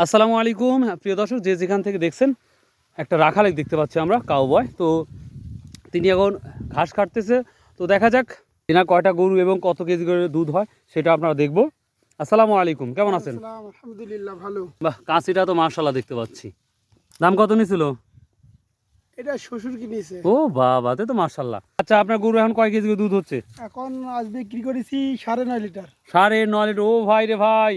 আসসালামু আলাইকুম প্রিয় দর্শক, যে যেখান থেকে দেখছেন একটা রাখাল দেখতে পাচ্ছি আমরা, কাউবয়। তো তিনি এখন ঘাস কাটতেছে। তো দেখা যাক এনার কয়টা গরু এবং কত কেজি করে দুধ হয় সেটা আপনারা দেখবো। আসসালামু আলাইকুম, কেমন আছেন? আলহামদুলিল্লাহ ভালো। বাহ, কাঁচিটা তো মাশাআল্লাহ দেখতে পাচ্ছি। দাম কত নিছিল? এটা শ্বশুর কিনেছে। ও বাবা, তে তো মাশাআল্লাহ। আচ্ছা, আপনার গরু এখন কয় কেজি করে দুধ হচ্ছে? এখন আজ বিক্রি করেছি 9.5 লিটার। 9.5 লিটার? ও ভাই রে ভাই,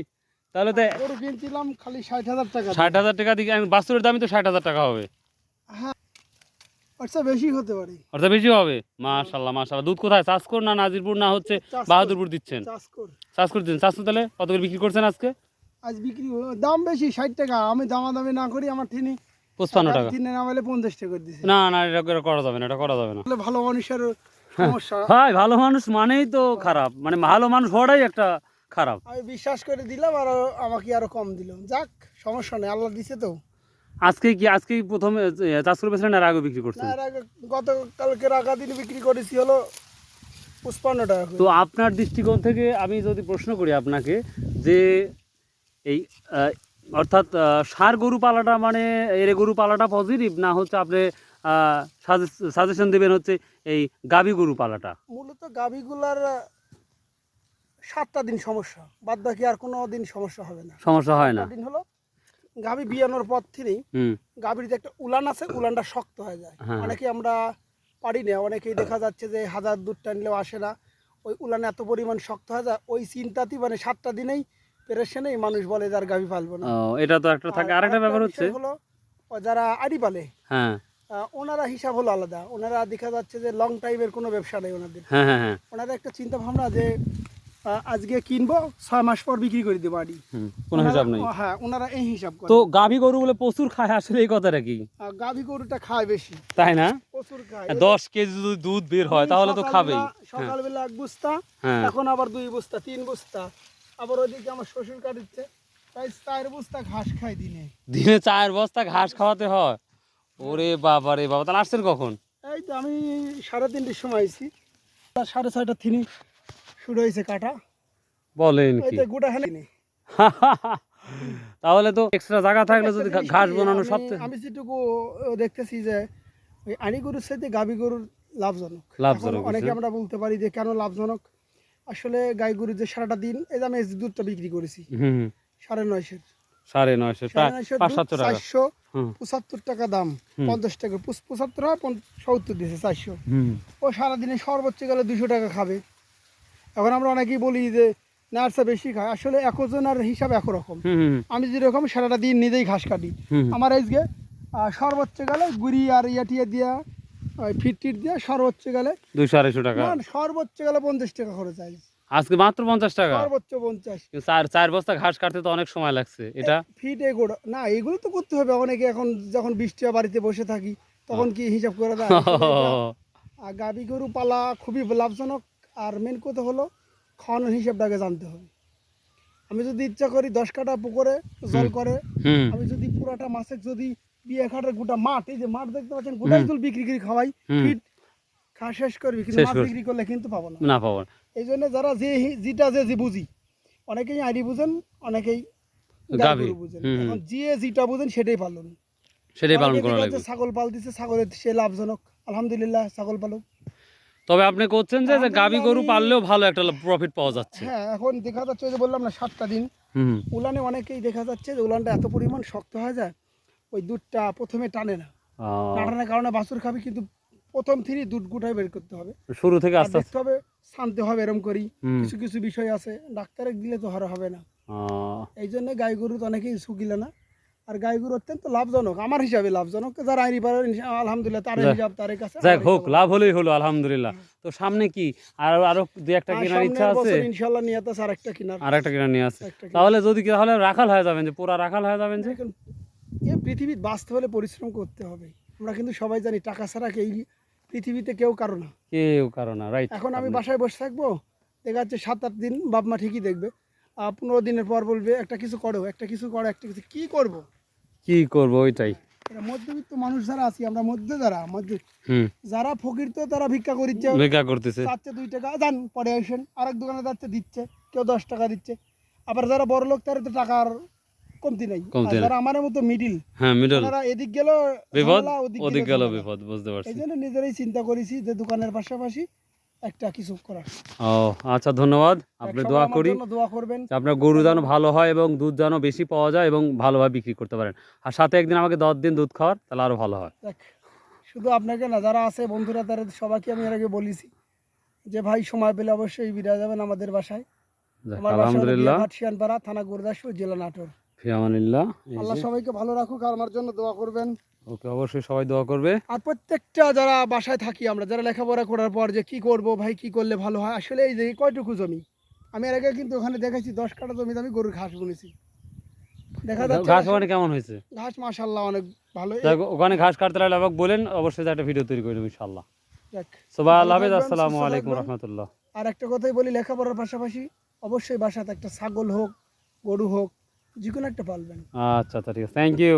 তাহলে তো গরু কিনছিলাম খালি 60,000 টাকা। 60,000 টাকা দিকে বাছুরের দামই তো 60,000 টাকা হবে। হ্যাঁ, আচ্ছা বেশি হতে পারে। অর্থাৎ বেশি হবে। মাশাআল্লাহ মাশাআল্লাহ। দুধ কোথায়, চাষকর না নাজিরপুর না হচ্ছে বাহাদুরপুর দিচ্ছেন? চাষ করছেন। চাষ তাহলে কত করে বিক্রি করছেন আজকে? আজ বিক্রি দাম বেশি 60 টাকা। আমি দামাদামি না করি, আমার তিনি 55 টাকা। তিনি না বলে 50 টাকা করে দিছে। না না, এটা করা যাবে না, এটা করা যাবে না। ভালো মানুষের সমস্যা। ভাই, ভালো মানুষ মানেই তো খারাপ, মানে ভালো মানুষ হওয়াটাই একটা খারাপ। আমি বিশ্বাস করে দিলাম আর আমাকে আরো কম দিল। যাক, সমস্যা নেই, আল্লাহ দিছে তো। আজকেই প্রথমে চাষ করে পেয়েছিলেন আর আগে বিক্রি করছেন? এর আগে গতকালকে রাখা দিন বিক্রি করেছি হলো 55 টাকা করে। তো আপনার দৃষ্টিকোণ থেকে আমি যদি প্রশ্ন করি আপনাকে, যে এই অর্থাৎ ষাঁড় গরু পালাটা মানে এরে গরু পালাটা পজিটিভ, না হচ্ছে আপনি সাজেশন দেবেন হচ্ছে এই গাভী গরু পালাটা? মূলত গাভীগুলার 7টা দিন সমস্যা, বাদ বাকি আর কোনো দিন সমস্যা হবে না। সমস্যা হয় না। দিন হলো গাভী বিয়ানোর পর থেকেই গাভীর যে একটা উলান আছে, উলানটা শক্ত হয়ে যায়। অনেকে আমরা পারি না, অনেকেই দেখা যাচ্ছে যে হাজার দুধ টানলেও আসে না, ওই উলান এত পরিমাণ শক্ত হয়ে যায়। ওই চিন্তাতেই মানে 7টা দিনেই পেরেশানেই মানুষ বলে যার গাভী পালবো না। এটা তো একটা থাকে। আরেকটা ব্যাপার হচ্ছে হলো যারা আড়ি পালে, হ্যাঁ, ওনারা হিসাব হলো আলাদা। ওনারা দেখা যাচ্ছে যে লং টাইমের কোনো ব্যবসা নেই ওনাদের। হ্যাঁ হ্যাঁ হ্যাঁ, ওনাদের একটা চিন্তা ভাবনা যে আজকে কিনবো 6 মাস পর বিক্রি করে দেবো আড়ি, কোনো হিসাব নেই। হ্যাঁ, ওনারা এই হিসাব করে। তো গাভী গরু বলে প্রচুর খায়, আসলে এই কথাটা কি? গাভী গরুটা খায় বেশি, তাই না? প্রচুর খায়। 10 কেজি যদি দুধ বের হয় তাহলে তো খাবেই। সকালবেলা 1 বস্তা, এখন আবার 2 বস্তা 3 বস্তা, আবার ওইদিকে আমার শ্বশুর কাটিচ্ছে প্রায় 4 বস্তা ঘাস খায় দিনে। 4 বস্তা ঘাস খাওয়াতে হয়? ওরে বাবা রে বাবা, তাহলে আসছেন কখন? এই তো আমি 3:30টার সময় আইছি, 6:30টা থেকে শুরু হয়েছে কাটা। বলেন কি? গোটা হেলে তাহলে তো এক্সট্রা জায়গা থাকলে যদি ঘাস বানানো সব। আমি যেটুকু দেখতেছি যে ওই আড়ি গরুর সাথে গাভী গরুর লাভজনক। অনেকে আমরা বলতে পারি যে কেন লাভজনক। আসলে গাই গরুর যে সারাটা দিন, এই যে আমি এই দুধটা বিক্রি করেছি 950 475 টাকা দাম, 50 টাকা 75 হয়, 70 দিয়েছে 400। ও সারাদিনে সর্বোচ্চ গেলে 200 টাকা খাবে। এখন আমরা অনেকেই বলি যে নার্সা বেশি খায়, আসলে একজনের হিসাব একরকম। আমি যেরকম সারাটা দিন নিজেই ঘাস কাটি, আমার আজকে সর্বোচ্চ গেলে গুড়ি আর ইয়াটিয়া দিয়া ফিট টিট দিয়া সর্বোচ্চ গেলে 200-250 টাকা, সর্বোচ্চ গেলে 50 টাকা খরচ হয় আজকে মাত্র 50 টাকা, সর্বোচ্চ 50। 4 বস্তা ঘাস কাটতে তো অনেক সময় লাগছে। এটা ফিট এগুলো না, এগুলো তো করতে হবে। অনেকে এখন যখন বৃষ্টি বাড়িতে বসে থাকি তখন কি হিসাব করে দেয়। আর গাভী গরু পালা খুবই লাভজনক। আর মেন কথা হলো খাওয়ানোর হিসাবটাকে জানতে হবে। আমি যদি ইচ্ছা করি 10 কাঠা পুকুরে জল করে, আমি যদি পুরাটা মাছের যদি 2 কাঠার গোটা মাঠ, এই যে মাঠ দেখতে পাচ্ছেন, গোটাই জল বিক্রি করে খাওয়াই, ফিট খাওয়া শেষ করবি, কিন্তু মাছ বিক্রি করলে কিন্তু পাবো না। এই জন্য যারা যেটা যে বুঝি, অনেকেই আইডি বুঝেন, অনেকেই গাভী বুঝেন। এখন যেটা বুঝেন সেটাই পালন করা লাগবে। ছাগল পাল দিচ্ছে, ছাগলের সে লাভজনক, আলহামদুলিল্লাহ ছাগল পালক। তবে আপনি করছেন যে গাভী গরু পাললেও ভালো একটা প্রফিট পাওয়া যাচ্ছে। হ্যাঁ, এখন দেখা যাচ্ছে যে বললাম না 7টা দিন উলানে, অনেকেই দেখা যাচ্ছে যে উলানটা এত পরিমাণ শক্ত হয়ে যায়, ওই দুধটা প্রথমে টানে না। টানার কারণে বাছুর খাবি, কিন্তু প্রথম থেকে দুধ গুটাই বের করতে হবে, শুরু থেকে আস্তে আস্তে হবে, শান্তি হবে। এরকম করি কিছু কিছু বিষয় আছে, ডাক্তারে দিলে তো হবে না। এই জন্য গাই গরু তো অনেকেই শুকিলে না। আর গাই গরু অত্যন্ত লাভজনক, আমার হিসাবে লাভজনক। যারা আইনি পারে আলহামদুলিল্লাহ, তার হিসাব তার কাছে যাক হোক, লাভ হলেই হলো আলহামদুলিল্লাহ। তো সামনে কি আরো 2-1টা কেনার ইচ্ছা আছে? ইনশাআল্লাহ নিয়ত আছে আরেকটা কেনার নিয়ে আছে। তাহলে যদি তাহলে রাখাল হয়ে যাবেন, যে পুরা রাখাল হয়ে যাবেন। যে এই পৃথিবীতে বাঁচতে হলে পরিশ্রম করতে হবে। আমরা কিন্তু সবাই জানি টাকা ছাড়া এই পৃথিবীতে কেউ কারো না, রাইট। এখন আমি বাসায় বসে থাকবো, দেখা যাচ্ছে 7-8 দিন বাপ মা ঠিকই দেখবে, 15 দিনের পর বলবে একটা কিছু করো, একটা কিছু কি করবো ওইটাই। মধ্যবিত্ত মানুষ যারা আছি আমরা, যারা ফকির, তো তারা ভিক্ষা করতেছে, 2 টাকা যান পরে আসেন, আরেক দোকানে যাচ্ছে দিচ্ছে, কেউ 10 টাকা দিচ্ছে। আবার যারা বড় লোক, তারা তো টাকার কমতি নাই। কমতি আর নাই। যারা আমার মতো মিডিল, হ্যাঁ মিডল তারা এদিক গেল বিপদ, ঝামেলা, ওদিক গেল ঝামেলা। বিপদ, বুঝতে এই পারছি। জন্য নিজেরাই চিন্তা করেছি যে দোকানের পাশাপাশি একটা কিছু করার। ও আচ্ছা, ধন্যবাদ। আপনি সবাই দোয়া আমার করি জন্য দোয়া করবেন। যে আপনার গরু যেন ভালো হয় এবং দুধ যেন বেশি পাওয়া যায় এবং ভালোভাবে বিক্রি করতে পারেন। আর সাথে একদিন আমাকে 10 দিন দুধ খাওয়ার, তাহলে আরো ভালো হয়। দেখ, শুধু আপনাকে না, যারা আছে বন্ধুরা, তারা সবাইকে আমি এর আগে বলেছি যে ভাই সময় পেলে অবশ্যই বিরা যাবেন আমাদের বাসায়। যাক, আমার বাসা হলো আলহামদুলিল্লাহ, বিয়াঘাট, শিয়ানপাড়া, থানা গুরদাসপুর, জেলা নাটোর। ফি আমানিল্লাহ। এই আল্লাহ যে, সবাইকে ভালো রাখুক আর আমার জন্য দোয়া করবেন। ওকে, অবশ্যই সবাই দোয়া করবে। আর প্রত্যেকটা যারা বাসায় থাকি আমরা, যারা লেখাপড়া করার পর যে কি করব ভাই, কি করলে ভালো হয়, আসলে এই যে কয়টুকু জমি, আমি এর আগে কিন্তু ওখানে দেখাইছি 10 কাঠা জমিতে আমি গরুর ঘাস বুনেছি। দেখা যাচ্ছে ঘাস ওখানে কেমন হয়েছে? ঘাস মাশাআল্লাহ অনেক ভালো। যাক, ওখানে ঘাস কাটতে লাগলে আমাকে বলেন, অবশ্যই একটা ভিডিও তৈরি করে দেবো ইনশাআল্লাহ। দেখ, সুবহান আল্লাহ, ভালো থাকবেন, আসসালামু সুস্থ আলাইকুম থাকবেন। রহমতুল্লাহ। আর একটা কথাই বলি, লেখাপড়ার পাশাপাশি অবশ্যই বাসাতে একটা ছাগল হোক, গরু হোক, যে কোনো একটা পালবেন। আচ্ছা আচ্ছা, ঠিক আছে, থ্যাংক ইউ।